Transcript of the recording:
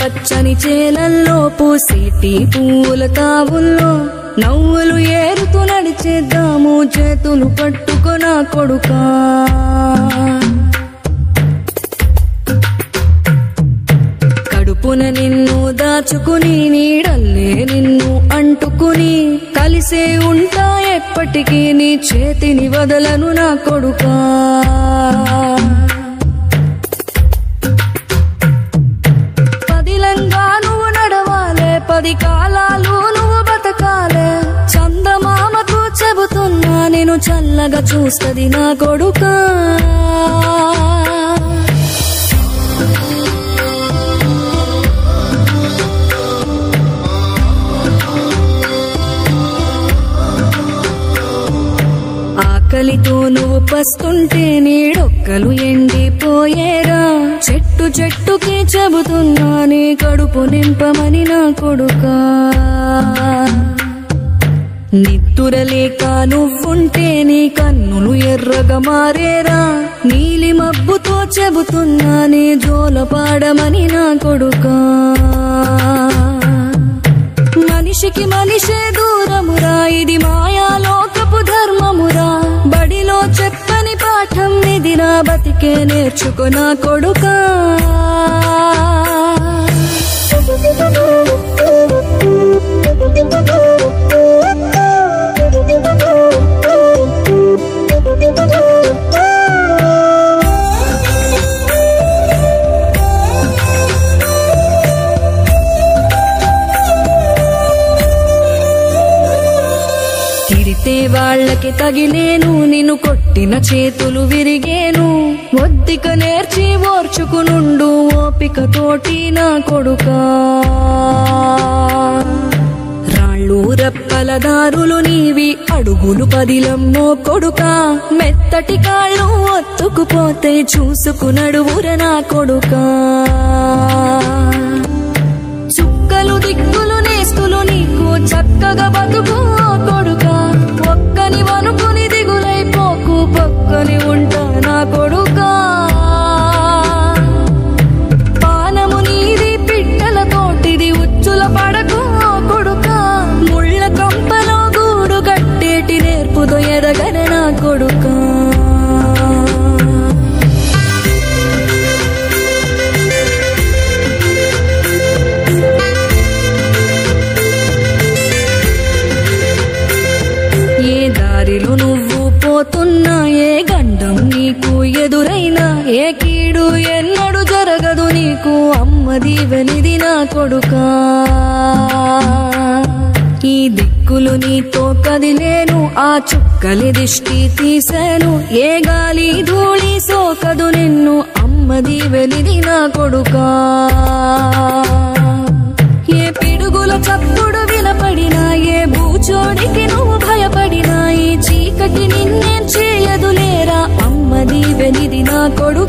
పచ్చని చేలల్లో పూసేటి పూల తావుల్లో నవ్వులు ఏరుతూ నడిచేద్దాము చేతులు పట్టుకొనా కొడుకా. కడుపున నిన్ను దాచుకుని నీడల్లే నిన్ను అంటుకుని కలిసే ఉంటా ఎప్పటికీ నీ చేతిని వదలను నా కొడుకా. నువ్వు నడవాలే 10 కాలాలు నువ్వు బతకాలే చందమామతో చెబుతున్నా నేను చల్లగా చూస్తది నా కొడుకా. ఆకలితో నువ్వు పస్తుంటే నీడొక్కలు ఎండిపోయేరా చెట్టు చెట్టుకి చెబుతున్నా నీ కడుపు నింపమని నా కొడుకా. నిద్దురలేక నువ్వుంటే నీ కన్నులు ఎర్రగా మారేరా నీలి మబ్బుతో చెబుతున్నా నీ జోల పాడమని నా కొడుకా. మనిషికి మనిషే దూరమురా ఇది మాయాలోకపు ధర్మమురా బడిలో చెప్పని పాఠం నిదిరా బతికే నేర్చుకో నా కొడుకా. వాళ్ళకి తగిలేను నిన్ను కొట్టిన చేతులు విరిగేను ఒద్దిక నేర్చి ఓర్చుకునుండు ఓపిక తోటి నా కొడుకా. రాళ్ళు రప్పల దారులు నీవి అడుగులు పదిలమ్మో కొడుకా మెత్తటి కాళ్ళు ఒత్తుకుపోతే చూసుకునడువుర నా కొడుకా. చుక్కలు దిక్కులు నేస్తులు నీకు చక్కగా బతుకు కొడుకా ఒక్కని వనుకుని దిగులైపోకు పక్కని ఉంటా నా కొడుకా. పానము నీది పిట్టల తోటిది ఉచ్చుల పడకు కొడుకా ముళ్ళ కంపలో గూడు కట్టేటి నేర్పుతో ఎదగన నా కొడుకా. నువ్వు పోతున్నా ఏ గండం నీకు ఎదురైనా ఏ కీడు ఎన్నడు జరగదు నీకు అమ్మ దీవెనిది నా కొడుకా. ఈ దిక్కులు నీతో కదిలేను ఆ చుక్కలి దిష్టి తీసాను ఏ గాలి ధూళి సోకదు నిన్ను అమ్మ దీవెనిది నా కొడుకా. ఏ పిడుగుల చప్పుడు వినపడినా ఏ భూచోడికి నువ్వు భయపడినా ఈ చీకటి నిన్నేం చేయదులేరా అమ్మ దీవెనిది నా కొడుకా.